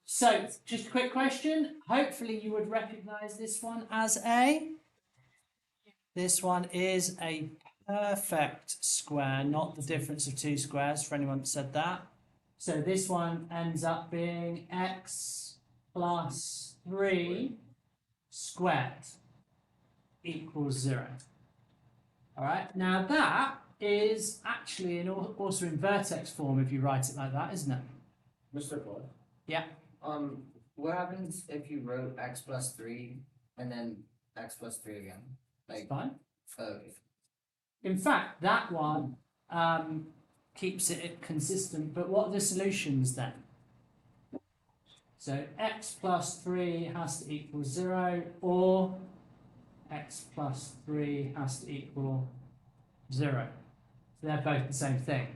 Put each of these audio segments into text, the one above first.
So, just a quick question. Hopefully you would recognise this one as a. This one is a perfect square, not the difference of two squares, for anyone that said that. So this one ends up being x plus 3 squared equals 0. All right, now that is actually also in vertex form if you write it like that, isn't it? Mr. Floyd. Yeah. What happens if you wrote x plus 3 and then x plus 3 again? That's fine. Okay. In fact, that one keeps it consistent, but what are the solutions then? So x plus 3 has to equal 0, or x plus 3 has to equal 0. So they're both the same thing,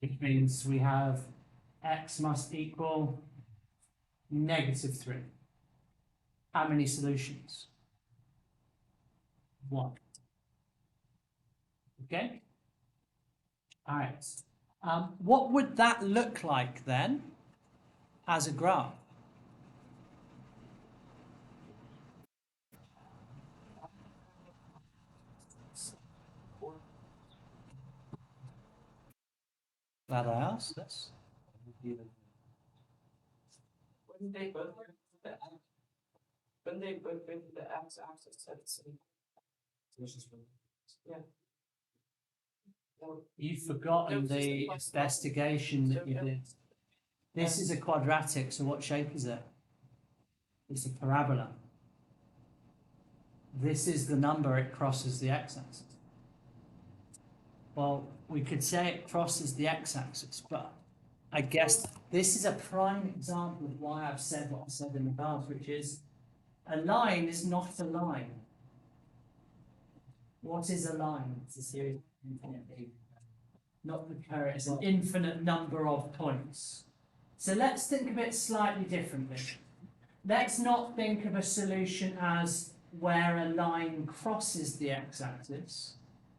which means we have x must equal -3. How many solutions? 1. Okay? All right. What would that look like then as a graph? Glad I asked this. Wouldn't they both go to the x-axis at the same time? Yeah. You've forgotten the investigation that you did. This is a quadratic, so what shape is it? It's a parabola. This is the number it crosses the x-axis. Well, we could say it crosses the x-axis, but I guess this is a prime example of why I've said what I said in the past, which is a line is not a line. What is a line? It's a series of infinite, not the curve, it's an infinite number of points. So let's think of it slightly differently. Let's not think of a solution as where a line crosses the x-axis.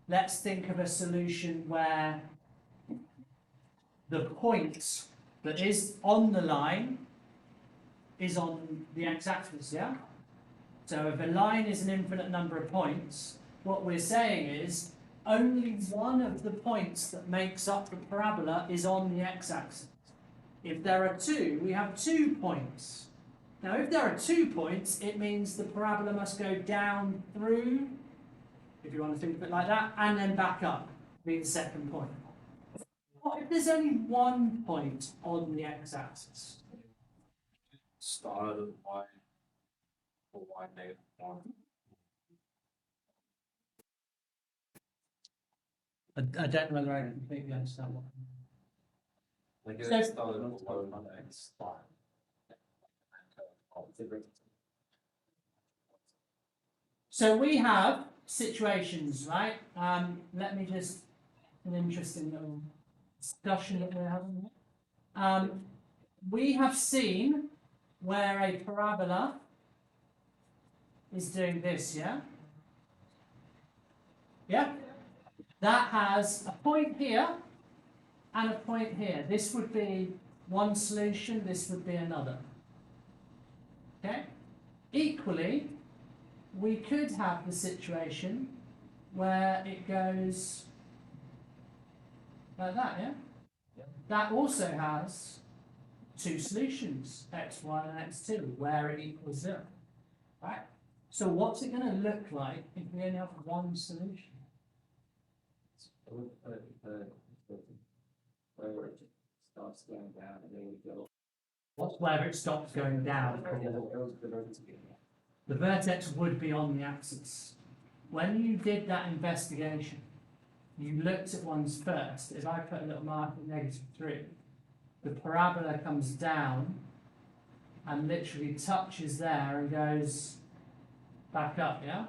Let's think of a solution where the point that is on the line is on the x-axis, yeah? So if a line is an infinite number of points, what we're saying is only one of the points that makes up the parabola is on the x-axis. If there are two, we have 2 points. Now if there are 2 points, it means the parabola must go down through, if you want to think of it like that, and then back up, being the second point. What if there's only 1 point on the x-axis? Start of y or y -1. I don't know whether I completely understand what. Like So- it started with y on x. So we have situations, right? Let me just, an interesting little discussion that we're having here. We have seen where a parabola is doing this, yeah? Yeah? That has a point here and a point here. This would be one solution, this would be another. Okay? Equally, we could have the situation where it goes like that, yeah? That also has 2 solutions, x1 and x2, where it equals 0. Right? So what's it going to look like if we only have one solution? Where it starts going down and then we go. What's where it stops going down? The vertex would be on the axis. When you did that investigation, you looked at ones first. If I put a little mark at -3, the parabola comes down and literally touches there and goes back up, yeah?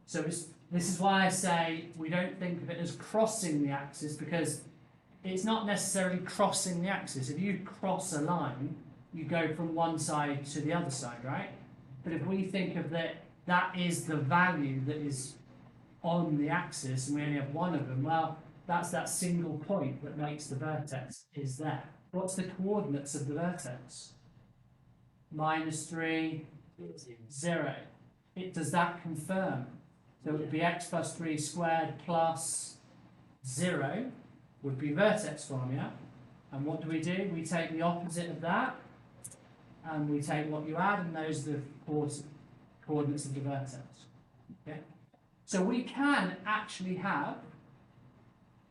So this is why I say we don't think of it as crossing the axis, because it's not necessarily crossing the axis. If you cross a line, you go from one side to the other side, right? But if we think of that is the value that is on the axis and we only have one of them, well, that's that single point that makes the vertex is there. What's the coordinates of the vertex? -3, 0. Does that confirm? So it would be x plus 3 squared plus 0 would be vertex form, yeah? And what do? We take the opposite of that, and we take what you add, and those are the coordinates of the vertex. Okay? So we can actually have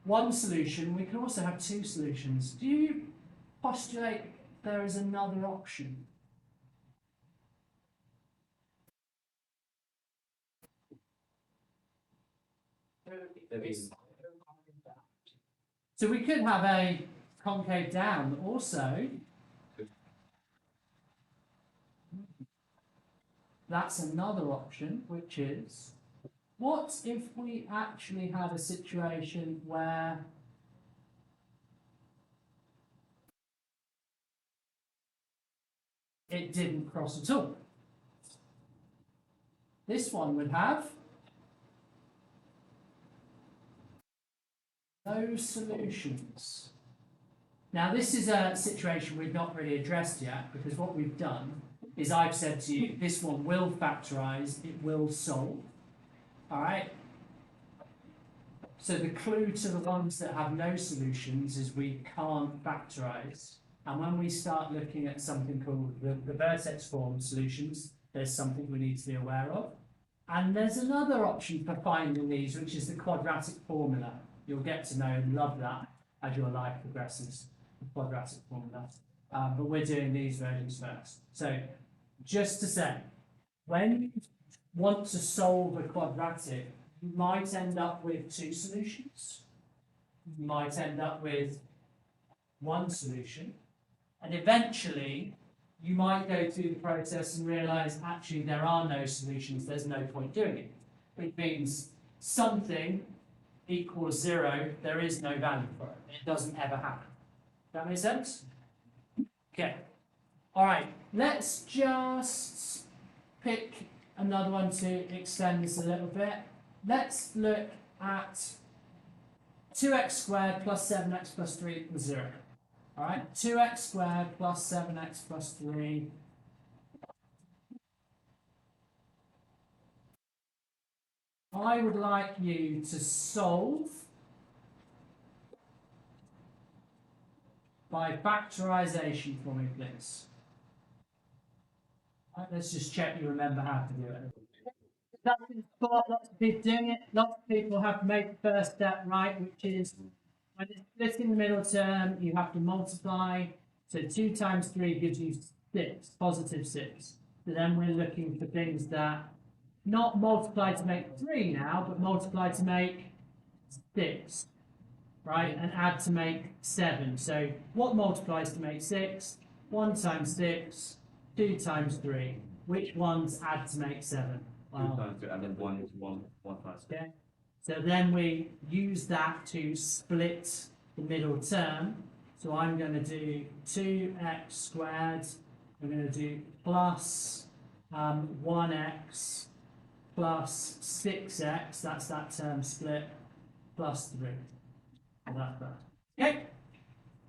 one solution, we can also have two solutions. Do you postulate there is another option? So we could have a concave down also. That's another option, which is, what if we actually had a situation where it didn't cross at all? This one would have no solutions. Now this is a situation we've not really addressed yet, because what we've done is I've said to you, this one will factorise, it will solve. Alright? So the clue to the ones that have no solutions is we can't factorise. And when we start looking at something called the vertex form solutions, there's something we need to be aware of. And there's another option for finding these, which is the quadratic formula. You'll get to know and love that as your life progresses, the quadratic formula. But we're doing these versions first. So just to say, when you want to solve a quadratic, you might end up with two solutions. You might end up with one solution. And eventually, you might go through the process and realise, actually, there are no solutions, there's no point doing it. It means something equals 0, there is no value for it. It doesn't ever happen. That make sense? Okay. All right, let's just pick another one to extend this a little bit. Let's look at 2x squared plus 7x plus 3 equals 0. All right, 2x squared plus 7x plus 3. I would like you to solve by factorisation for me, please. Right, let's just check you remember how to do it. Lots of people doing it. Lots of people have to make the first step right, which is when it's split in the middle term, you have to multiply. So 2 times 3 gives you 6, positive 6. So then we're looking for things that not multiply to make 3 now, but multiply to make 6, right? And add to make 7. So what multiplies to make 6? 1 times 6, 2 times 3. Which ones add to make 7? Well, 2 times 3, and then 1 is 1 times 3. okay. So then we use that to split the middle term. So I'm going to do 2x squared. I'm going to do plus 1x plus 6x. That's that term split plus 3. And that's that. Okay.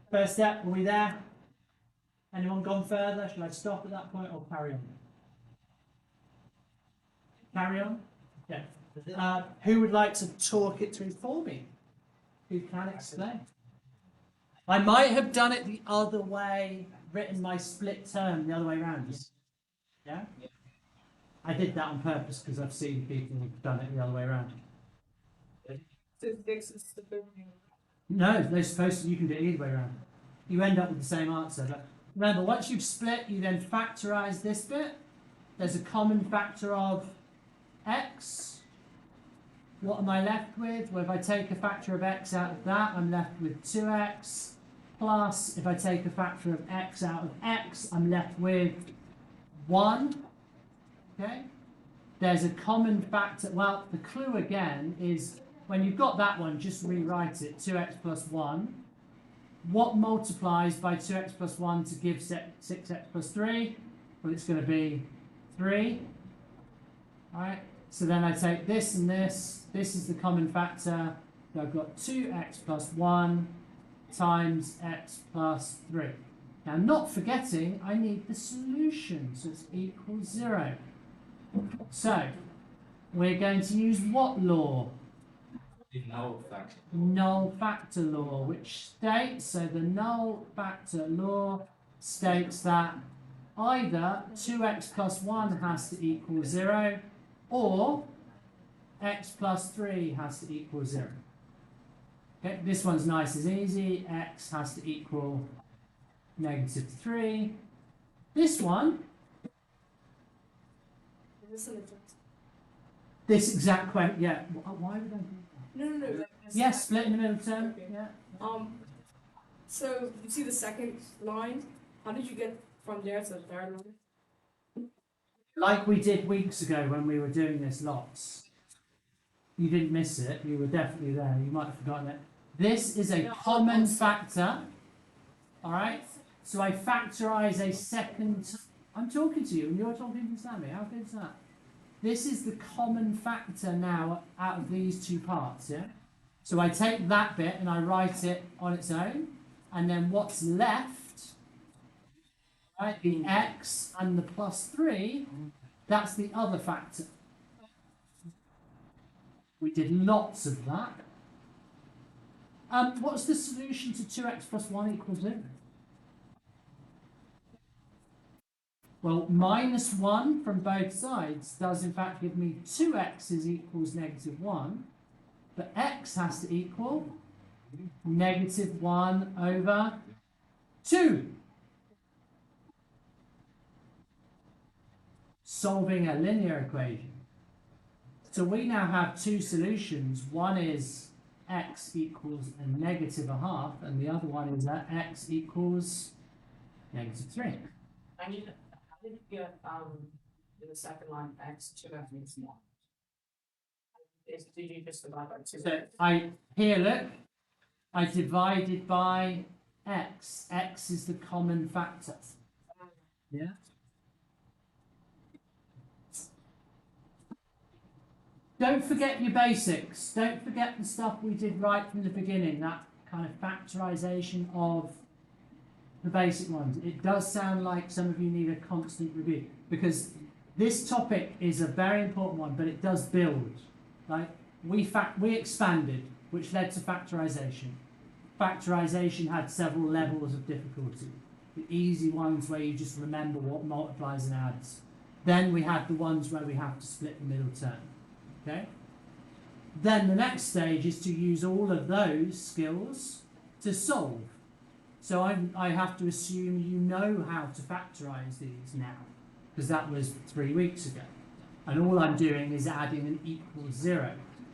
First step. Are we there? Anyone gone further? Should I stop at that point or carry on? Carry on? Okay. Who would like to talk it through for me? Who can explain? I might have done it the other way, written my split term the other way around. Yeah? I did that on purpose because I've seen people who've done it the other way around. No, they're supposed to, you can do it either way around. You end up with the same answer. But remember, once you've split, you then factorise this bit. There's a common factor of x. What am I left with? Well, if I take a factor of x out of that, I'm left with 2x. Plus, if I take a factor of x out of x, I'm left with 1. Okay? There's a common factor. Well, the clue again is when you've got that one, just rewrite it. 2x plus 1. What multiplies by 2x plus 1 to give 6x plus 3? Well, it's going to be 3. Alright, so then I take this and this. This is the common factor. So I've got 2x plus 1 times x plus 3. Now, not forgetting, I need the solution, so it's equals 0. So, we're going to use what law? Null factor. Null factor law, which states, so the null factor law states that either 2x plus 1 has to equal 0, or x plus 3 has to equal 0. Okay, this one's nice and easy. X has to equal negative 3. This one, this exact question, yeah. Why would I do that? No. Yes, split in the middle term. Okay. Yeah. So you see the second line? How did you get from there to the third line? Like we did weeks ago when we were doing this lots. You didn't miss it. You were definitely there. You might have forgotten it. This is a common factor. All right. So I factorize a second. I'm talking to you, and you're talking to Sammy. How good is that? This is the common factor now out of these two parts. Yeah. So I take that bit and I write it on its own, and then what's left, right, the x and the plus 3, that's the other factor. We did lots of that. What's the solution to 2x plus 1 equals 0? Well, minus 1 from both sides does in fact give me 2x is equals negative 1. But x has to equal negative 1 over 2. Solving a linear equation. So we now have two solutions. One is x equals a negative a half, and the other one is that x equals negative 3. How did you get in the second line x 2x means 1? Did you just divide by 2? So look, I divided by x. X is the common factor. Yeah. Don't forget your basics. Don't forget the stuff we did right from the beginning, that kind of factorization of the basic ones. It does sound like some of you need a constant review, because this topic is a very important one, but it does build. Like we expanded, which led to factorization. Factorization had several levels of difficulty. The easy ones where you just remember what multiplies and adds. Then we had the ones where we have to split the middle term. Okay? Then the next stage is to use all of those skills to solve. So I have to assume you know how to factorize these now, because that was 3 weeks ago. And all I'm doing is adding an equals 0.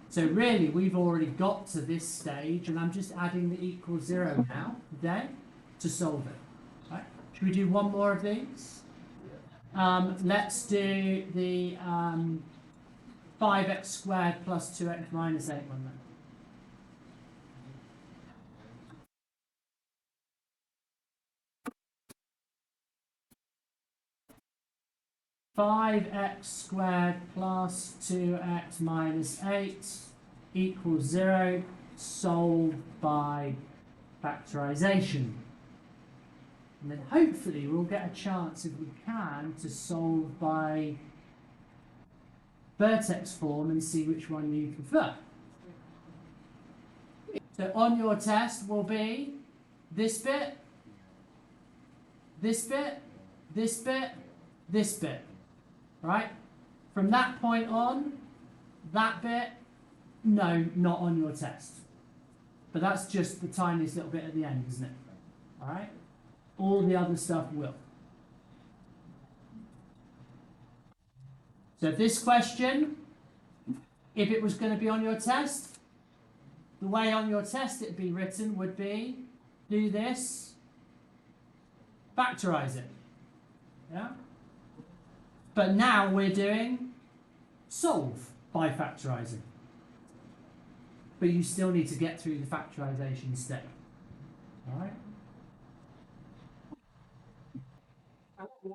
So really, we've already got to this stage, and I'm just adding the equals 0 now, then, to solve it. Right? Should we do one more of these? Let's do the 5x squared plus 2x minus 8 one then. 5x squared plus 2x minus 8 equals 0, solved by factorization. And then hopefully we'll get a chance, if we can, to solve by vertex form and see which one you prefer. So on your test will be this bit, this bit, this bit, this bit. Right? From that point on, that bit, no, not on your test. But that's just the tiniest little bit at the end, isn't it? Alright? All the other stuff will. So this question, if it was going to be on your test, the way on your test it'd be written would be, do this, factorize it. Yeah? But now we're doing solve by factorizing. But you still need to get through the factorization step. Alright? Do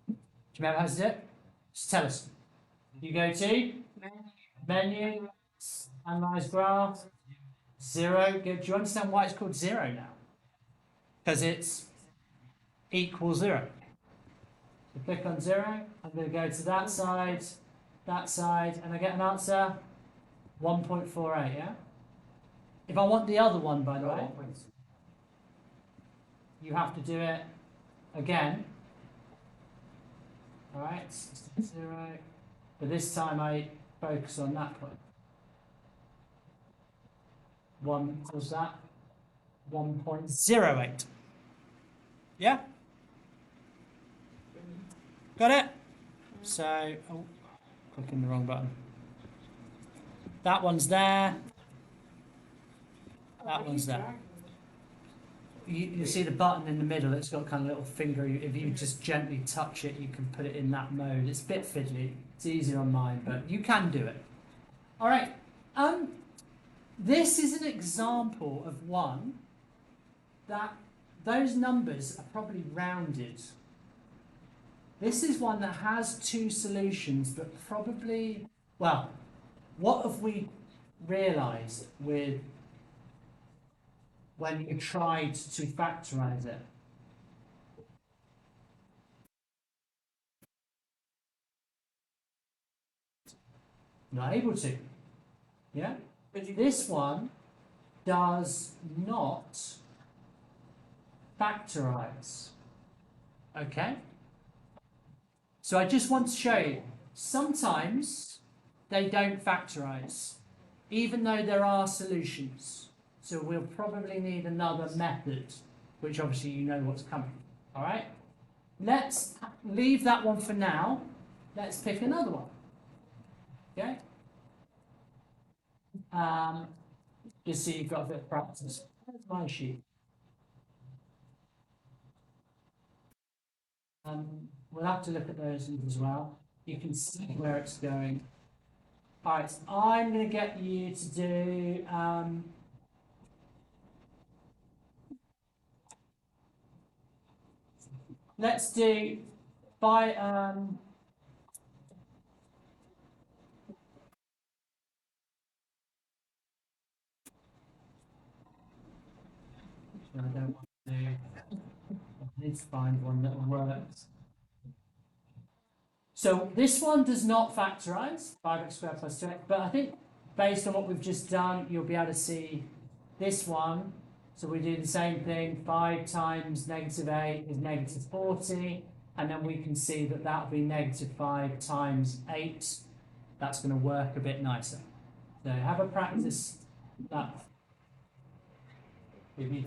you remember how to do it? Just tell us. You go to menu, analyze graph, 0, do you understand why it's called 0 now? Because it's equals 0. So click on 0, I'm going to go to that side, and I get an answer 1.48, yeah? If I want the other one, by the way, you have to do it again. Alright, 0. But this time I focus on that point. 1 was that? 1.08. Yeah? Got it? So, oh, clicking the wrong button. That one's there. That one's there. You see the button in the middle, it's got kind of a little finger. If you just gently touch it, you can put it in that mode. It's a bit fiddly. It's easier on mine, but you can do it. All right. This is an example of one that those numbers are probably rounded. This is one that has two solutions, but probably, well, what have we realised with when you tried to factorise it? Not able to. Yeah? This one does not factorise. Okay? So I just want to show you, sometimes they don't factorise, even though there are solutions. So we'll probably need another method, which obviously you know what's coming. All right? Let's leave that one for now. Let's pick another one. Okay? Just so you've got a bit of practice. Where's my sheet? We'll have to look at those as well. You can see where it's going. All right, I'm going to get you to do let's do by I don't want to do. I need to find one that works. So this one does not factorise 5x squared plus 2x, but I think based on what we've just done, you'll be able to see this one. So we do the same thing, 5 times negative 8 is negative 40, and then we can see that that'll be negative 5 times 8. That's going to work a bit nicer. So have a practice that. If you